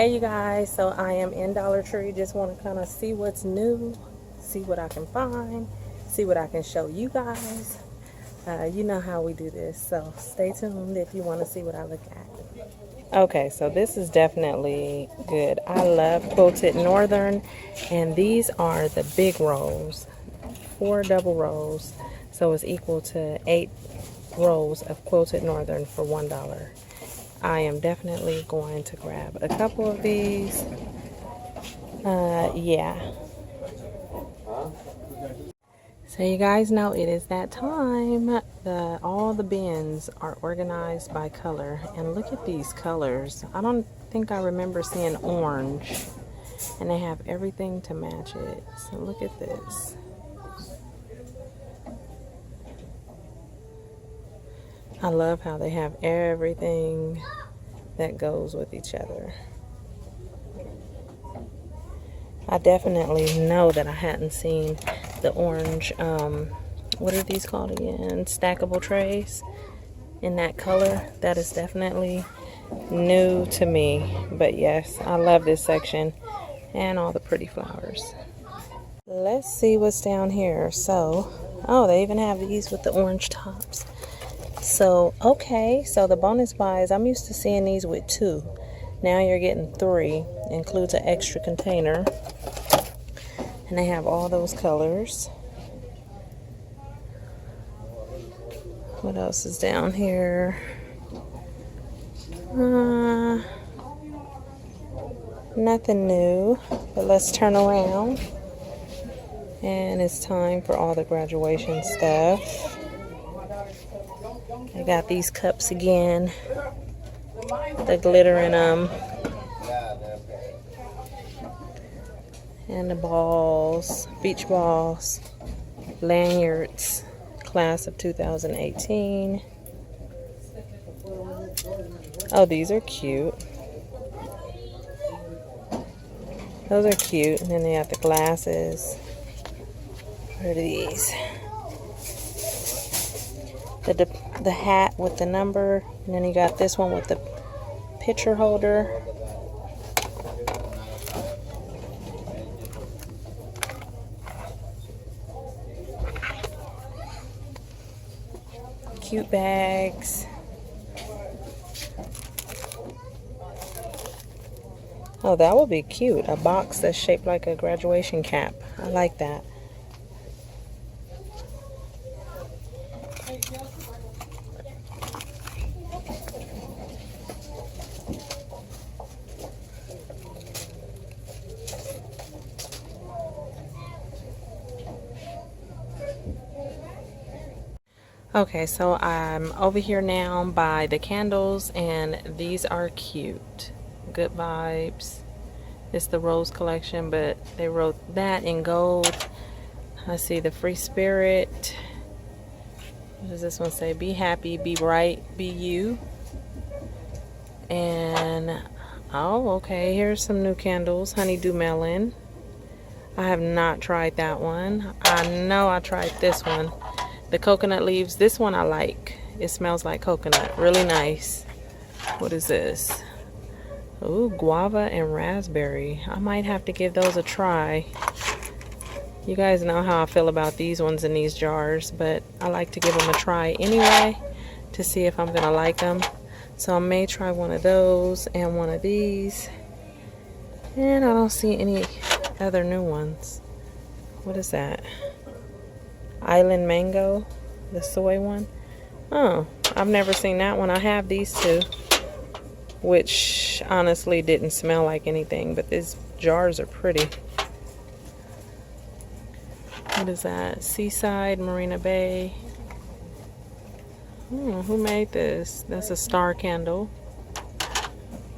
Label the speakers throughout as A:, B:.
A: Hey you guys, so I am in Dollar Tree. Just want to kind of see what's new, see what I can find, see what I can show you guys. You know how we do this, so stay tuned if you want to see what I look at. Okay, so this is definitely good. I love quilted northern, and these are the big rolls, 4 double rolls, so it's equal to 8 rolls of quilted northern for $1. I am definitely going to grab a couple of these. Yeah. So you guys know it is that time. All the bins are organized by color, and look at these colors. I don't think I remember seeing orange, and they have everything to match it. So look at this. I love how they have everything that goes with each other. I definitely know that I hadn't seen the orange, what are these called again? Stackable trays in that color. That is definitely new to me. But yes, I love this section and all the pretty flowers. Let's see what's down here. So, oh, they even have these with the orange tops. So, okay, so the bonus buys, I'm used to seeing these with 2. Now you're getting 3. Includes an extra container. And they have all those colors. What else is down here? Nothing new, but let's turn around. And it's time for all the graduation stuff. I got these cups again, the glitter in them, and the balls, beach balls, lanyards, class of 2018. Oh, these are cute. Those are cute. And then they have the glasses. What are these? The hat with the number, and then you got this one with the picture holder. Cute bags. Oh, that would be cute. A box that's shaped like a graduation cap. I like that. Okay, so I'm over here now by the candles, and these are cute. Good vibes. It's the rose collection, but they wrote that in gold. I see the free spirit. What does this one say? Be happy, be bright, be you. And oh, okay, here's some new candles. Honeydew melon. I have not tried that one. I know I tried this one. The coconut leaves, this one I like. It smells like coconut, really nice. What is this? Ooh, guava and raspberry. I might have to give those a try. You guys know how I feel about these ones in these jars, but I like to give them a try anyway to see if I'm gonna like them. So I may try one of those and one of these. And I don't see any other new ones. What is that? Island mango, the soy one. Oh, I've never seen that one. I have these 2, which honestly didn't smell like anything, but these jars are pretty. What is that? Seaside, Marina Bay. Who made this? That's a star candle.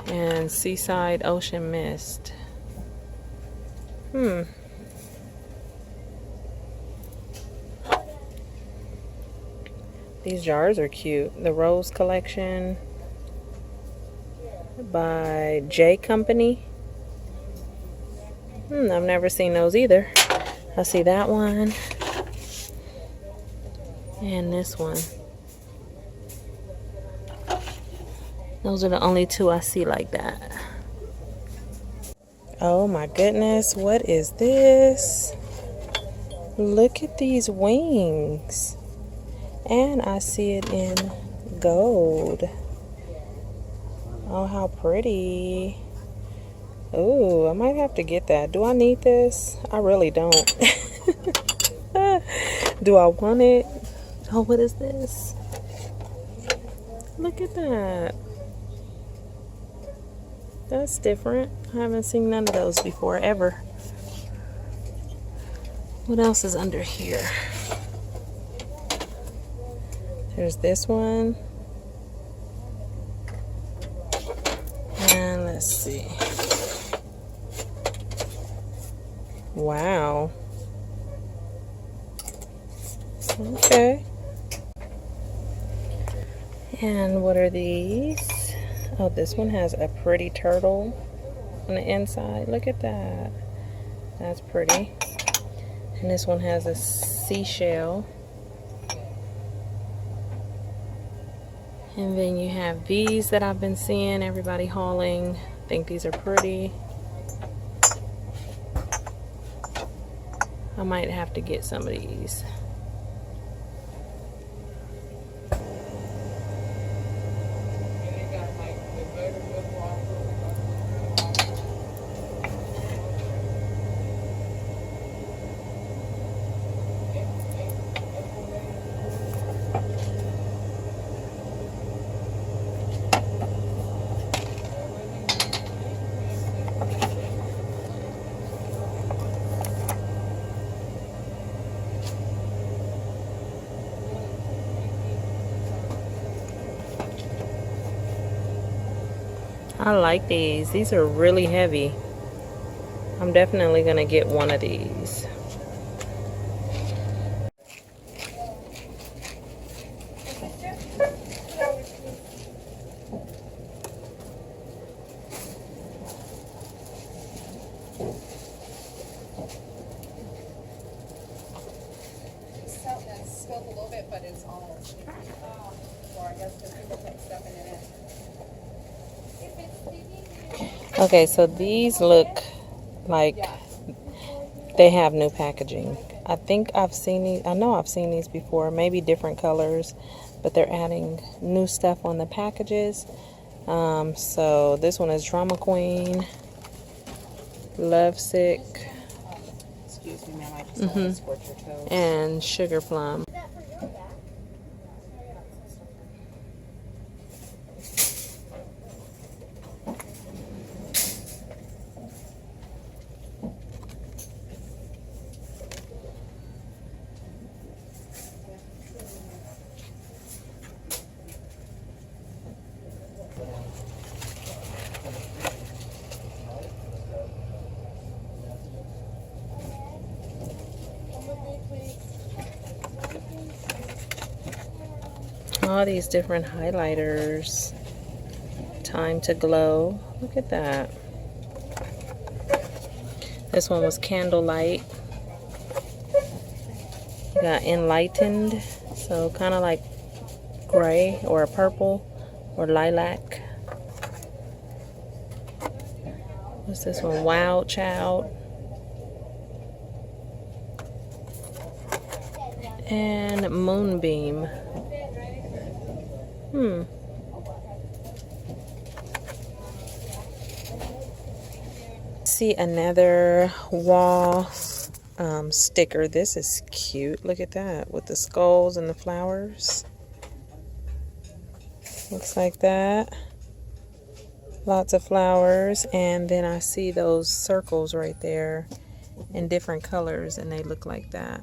A: And Seaside Ocean Mist. These jars are cute. The Rose Collection by J Company. I've never seen those either. I see that one. And this one. Those are the only 2 I see like that. Oh my goodness, what is this? Look at these wings. And I see it in gold. Oh, how pretty. Ooh, I might have to get that. Do I need this? I really don't. Do I want it? Oh, what is this? Look at that. That's different. I haven't seen none of those before, ever. What else is under here? There's this one. And let's see. Wow. Okay. And what are these? Oh, this one has a pretty turtle on the inside. Look at that. That's pretty. And this one has a seashell. And then you have these that I've been seeing everybody hauling. I think these are pretty. I might have to get some of these. I like these. These are really heavy. I'm definitely gonna get one of these.
B: It's spilled a little bit, but it's all, or I guess because people put stuff in it.
A: Okay, so these look like they have new packaging. I think I've seen these. I know I've seen these before, maybe different colors, but they're adding new stuff on the packages. So this one is Drama Queen, Lovesick,
B: Excuse me, ma'am, I just don't want to scorch your toes.
A: and Sugar Plum. All these different highlighters. Time to Glow. Look at that. This one was Candlelight. You got Enlightened. So kind of like gray or a purple or lilac. What's this one? Wild Child. And Moonbeam. See another wall sticker. This is cute. Look at that with the skulls and the flowers. Looks like that. Lots of flowers, and then I see those circles right there in different colors, and they look like that.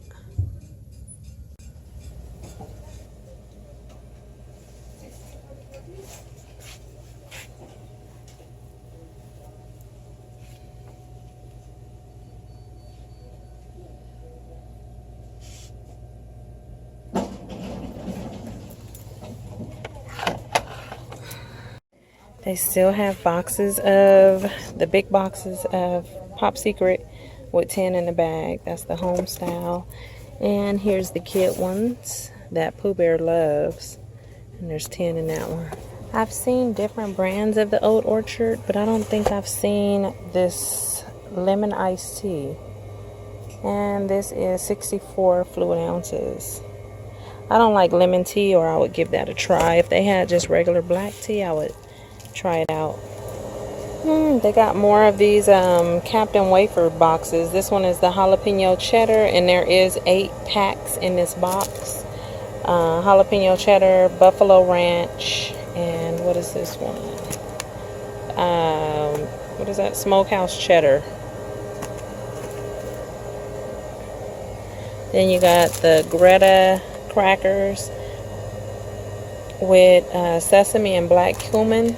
A: They still have boxes of, the big boxes of Pop Secret with 10 in the bag. That's the home style. And here's the kid ones that Pooh Bear loves. And there's 10 in that one. I've seen different brands of the Old Orchard, but I don't think I've seen this lemon iced tea. And this is 64 fluid ounces. I don't like lemon tea, or I would give that a try. If they had just regular black tea, I would try it out. They got more of these Captain Wafer boxes. This one is the jalapeno cheddar, and there is 8 packs in this box. Jalapeno cheddar, buffalo ranch, and what is this one? What is that? Smokehouse cheddar. Then you got the Greta crackers with sesame and black cumin.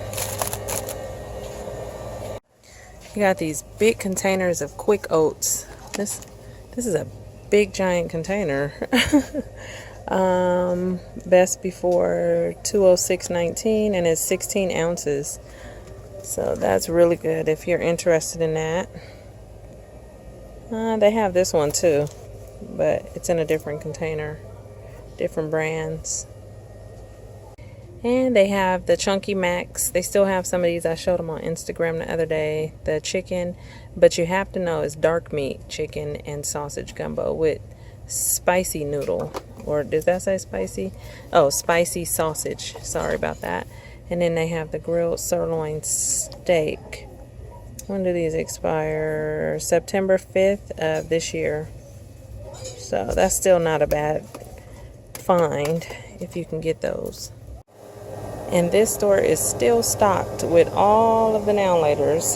A: You got these big containers of quick oats. This is a big giant container. Best before 206.19, and it's 16 ounces. So that's really good if you're interested in that. They have this one too, but it's in a different container, different brands. And they have the Chunky Macs. They still have some of these. I showed them on Instagram the other day. The chicken, but you have to know it's dark meat chicken and sausage gumbo with spicy noodle. Or does that say spicy? Oh, spicy sausage. Sorry about that. And then they have the grilled sirloin steak. When do these expire? September 5th of this year. So that's still not a bad find if you can get those. And this store is still stocked with all of the now-laters.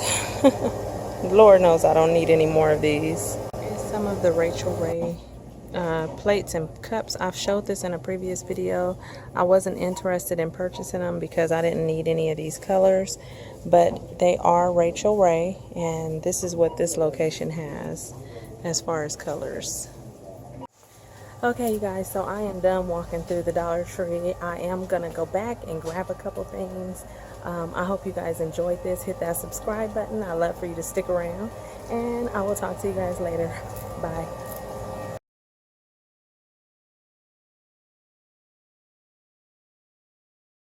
A: Lord knows I don't need any more of these. Here's some of the Rachel Ray plates and cups. I've showed this in a previous video. I wasn't interested in purchasing them because I didn't need any of these colors. But they are Rachel Ray, and this is what this location has as far as colors. Okay, you guys, so I am done walking through the Dollar Tree. I am going to go back and grab a couple things. I hope you guys enjoyed this. Hit that subscribe button. I'd love for you to stick around. And I will talk to you guys later. Bye.